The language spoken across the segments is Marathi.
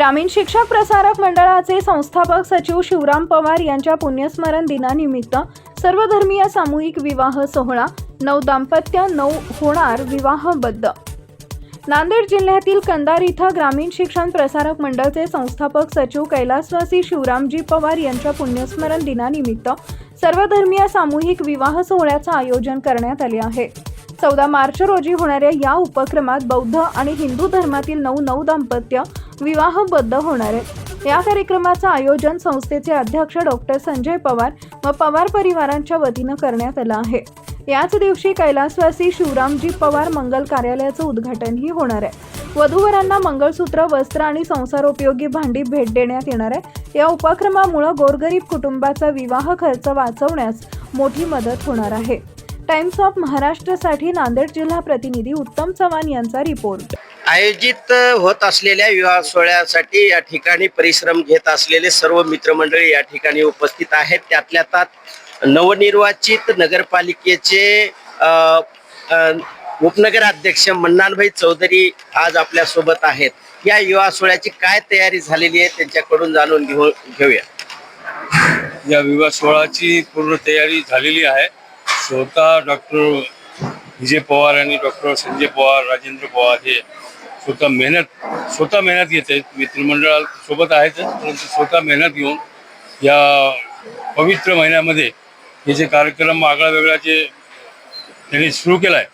ग्रामीण शिक्षक प्रसारक मंडळाचे संस्थापक सचिव शिवराम पवार यांच्या पुण्यस्मरण दिनानिमित्त सर्वधर्मीय सामूहिक विवाह सोहळा, 9 दाम्पत्य 9 होणार विवाहबद्ध। नांदेड जिल्ह्यातील कंधार इथं ग्रामीण शिक्षण प्रसारक मंडळाचे संस्थापक सचिव कैलासवासी शिवरामजी पवार यांच्या पुण्यस्मरण दिनानिमित्त सर्वधर्मीय सामूहिक विवाह सोहळ्याचे आयोजन करण्यात आले आहे। 14 मार्च रोजी होणाऱ्या या उपक्रमात बौद्ध आणि हिंदू धर्मातील 9 दाम्पत्य विवाहबद्ध होणार आहे। या कार्यक्रमाचे आयोजन संस्थेचे अध्यक्ष डॉक्टर संजय पवार व पवार परिवारांच्या वतीने करण्यात आले आहे। याच दिवशी कैलासवासी शिवरामजी पवार मंगल कार्यालयाचे उद्घाटनही होणार आहे। वधूवरांना मंगळसूत्र, वस्त्र आणि संसारोपयोगी भांडी भेट देण्यात येणार आहे। या उपक्रमामुळे गोरगरीब कुटुंबाचा विवाह खर्च वाचवण्यास मोठी मदत होणार आहे। टाइम्स ऑफ महाराष्ट्रसाठी नांदेड जिल्हा प्रतिनिधी उत्तम चव्हाण यांचा रिपोर्ट। आयोजित होत असलेल्या विवाह सोहळ्यासाठी या ठिकाणी परिश्रम घेत असलेले सर्व मित्रमंडळी या ठिकाणी उपस्थित आहेत। त्यातल्या त्यात नवनिर्वाचित नगरपालिकेचे उपनगराध्यक्ष मन्नानभाई चौधरी आज आपल्या सोबत आहेत। या विवाह सोहळ्याची काय तयारी झालेली आहे त्यांच्याकडून जाणून घेऊया। या विवाह सोहळ्याची पूर्ण तयारी झालेली आहे। स्वतः डॉक्टर विजय पवार आणि डॉक्टर संजय पवार, राजेंद्र पवार हे स्वतः मेहनत घेत आहेत। मित्रमंडळासोबत आहेत, परंतु स्वतः मेहनत घेऊन या पवित्र महिन्यामध्ये हे जे कार्यक्रम आगळा वेगळा जे त्यांनी सुरू केला आहे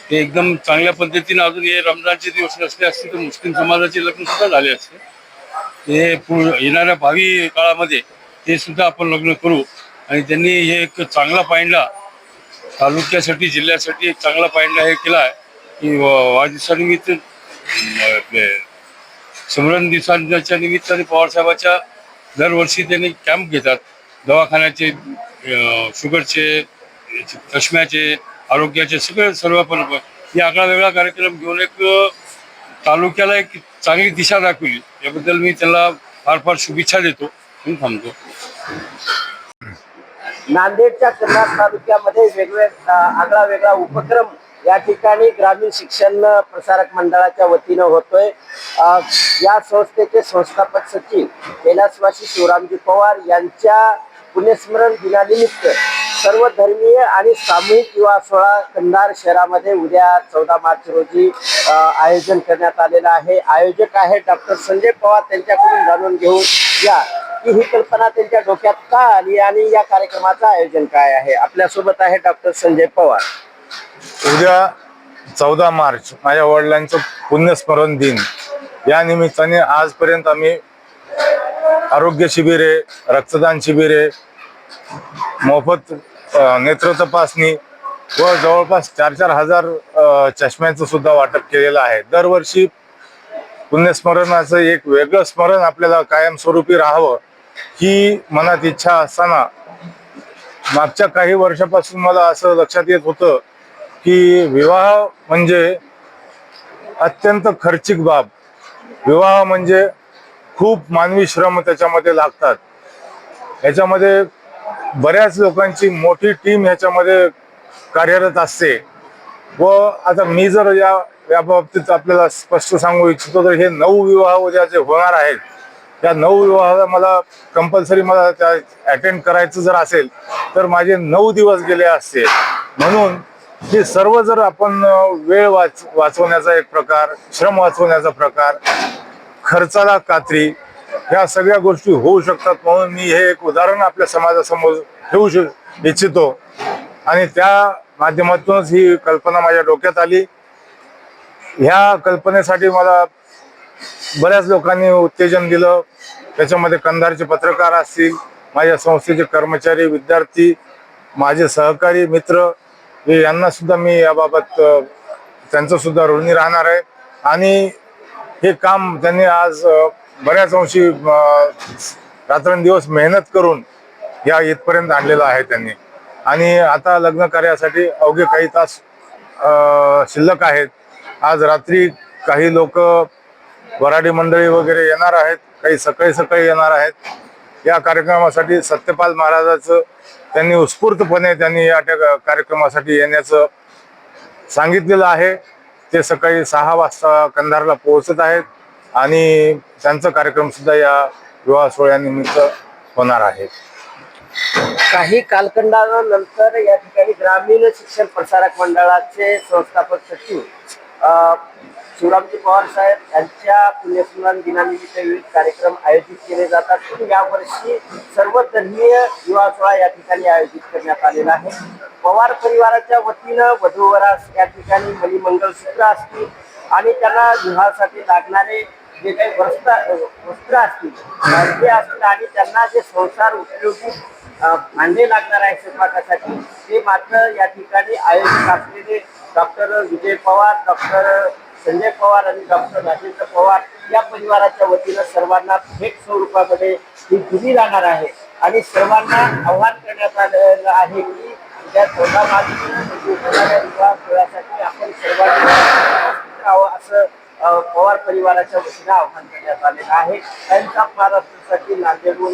ते एकदम चांगल्या पद्धतीने, अजून हे रमजानचे दिवस नसले असते तर मुस्लिम समाजाचे लग्न सुद्धा झाले असते। ते येणाऱ्या भावी काळामध्ये ते सुद्धा आपण लग्न करू आणि त्यांनी हे एक चांगला पायंडा तालुक्यासाठी, जिल्ह्यासाठी एक चांगला पायंडा हे केला आहे की वाढदिवसानिमित्त स्मरण दिवसाच्या निमित्ताने पवार साहेबाच्या दरवर्षी त्यांनी कॅम्प घेतात। दवाखान्याचे, शुगरचे, चष्म्याचे, आरोग्याचे सर्व पण हे आगळा वेगळा कार्यक्रम घेऊन एक तालुक्याला एक चांगली दिशा दाखवली। याबद्दल मी त्यांना फार फार शुभेच्छा देतो। मी थांबतो। नांदेडच्या कंधार तालुक्यामध्ये वेगवेगळा आगळा वेगळा उपक्रम या ठिकाणी ग्रामीण शिक्षण प्रसारक मंडळाच्या वतीने होतोय। या संस्थेचे संस्थापक सचिव कैलासवासी शिवरामजी पवार यांच्या पुण्यस्मरण दिनानिमित्त सर्व धर्मीय आणि सामूहिक विवाह सोहळा कंधार शहरामध्ये उद्या 14 मार्च रोजी आयोजन करण्यात आलेलं आहे। आयोजक आहे डॉक्टर संजय पवार, त्यांच्याकडून जाणून घेऊन या की ही कल्पना त्यांच्या डोक्यात का आली आणि या कार्यक्रमाचं आयोजन काय आहे। आपल्या सोबत आहे डॉक्टर संजय पवार। उद्या 14 मार्च माझ्या वडिलांचं पुण्यस्मरण दिन, या निमित्ताने आजपर्यंत आम्ही आरोग्य शिबिरे, रक्तदान शिबिरे, मोफत नेत्र तपासणी व जवळपास 4-4 हजार चष्म्यांचं सुद्धा वाटप केलेलं आहे। दरवर्षी पुण्यस्मरणाचं एक वेगळं स्मरण आपल्याला कायमस्वरूपी राहावं ही मनात इच्छा असताना मागच्या काही वर्षापासून मला असं लक्षात येत होतं की विवाह म्हणजे अत्यंत खर्चिक बाब, विवाह म्हणजे खूप मानवी श्रम त्याच्यामध्ये लागतात। याच्यामध्ये बऱ्याच लोकांची मोठी टीम ह्याच्यामध्ये कार्यरत असते व आता मी जर या बाबतीत आपल्याला स्पष्ट सांगू इच्छितो तर हे 9 विवाह उद्या जे होणार आहेत त्या 9 विवाहाला मला कंपल्सरी त्या अटेंड करायचं जर असेल तर माझे 9 दिवस गेले असते। म्हणून हे सर्व जर आपण वेळ वाचवण्याचा एक प्रकार, श्रम वाचवण्याचा प्रकार, खर्चाला कात्री, ह्या सगळ्या गोष्टी होऊ शकतात। म्हणून मी हे एक उदाहरण आपल्या समाजासमोर ठेवू इच्छितो आणि त्या माध्यमातूनच ही कल्पना माझ्या डोक्यात आली। ह्या कल्पनेसाठी मला बऱ्याच लोकांनी उत्तेजन दिलं। त्याच्यामध्ये कंधारचे पत्रकार असतील, माझ्या संस्थेचे कर्मचारी, विद्यार्थी, माझे सहकारी मित्र, यांना सुद्धा मी याबाबत त्यांचं सुद्धा ऋणी राहणार आहे। आणि हे काम त्यांनी आज बऱ्याच अंशी रात्रंदिवस मेहनत करून या इथपर्यंत आणलेलं आहे त्यांनी। आणि आता लग्न कार्यासाठी अवघे काही तास शिल्लक आहेत। आज रात्री काही लोक वराडी मंडळी वगैरे येणार आहेत, काही सकाळी येणार आहेत। या कार्यक्रमासाठी सत्यपाल महाराजाचं त्यांनी उत्स्फूर्तपणे या कार्यक्रमासाठी येण्याचं सांगितलेलं आहे। ते सकाळी 6 वाजता कंधारला पोहोचत आहेत आणि त्यांचा कार्यक्रम सुद्धा या विवाह सोहळ्यानिमित्त होणार आहे. काही कालखंडानंतर या ठिकाणी ग्रामीण शिक्षण प्रसारक मंडळाचे संस्थापक सचिव शिवरामजी पवार साहेब यांच्या पुण्यस्मरण दिनानिमित्त विविध कार्यक्रम आयोजित केले जातात. पण यावर्षी सर्व धर्मीय विवाह सोहळा या ठिकाणी आयोजित करण्यात आलेला आहे. पवार परिवाराच्या वतीनं वधूवरास या ठिकाणी मणिमंगलसूत्र असतील आणि त्यांना विवाहासाठी लागणारे जे काही वस्त्र असतील ते असतील आणि त्यांना जे संसार उपयोगी भांडे लागणार आहे स्वयंपाकासाठी ते मात्र या ठिकाणी आयोजित असलेले डॉक्टर विजय पवार, डॉक्टर संजय पवार आणि डॉक्टर राजेंद्र पवार या परिवाराच्या वतीनं सर्वांना थेट स्वरूपामध्ये ही दिली जाणार आहे. आणि सर्वांना आव्हान करण्यात आलेलं आहे की त्या 14 मार्च विवाह सोहळ्यासाठी आपण सर्वांनी उपस्थित राहावं असं पवार परिवाराच्या वतीनं आव्हान करण्यात आलेलं आहे. त्यांचा महाराष्ट्रासाठी नांदेडहून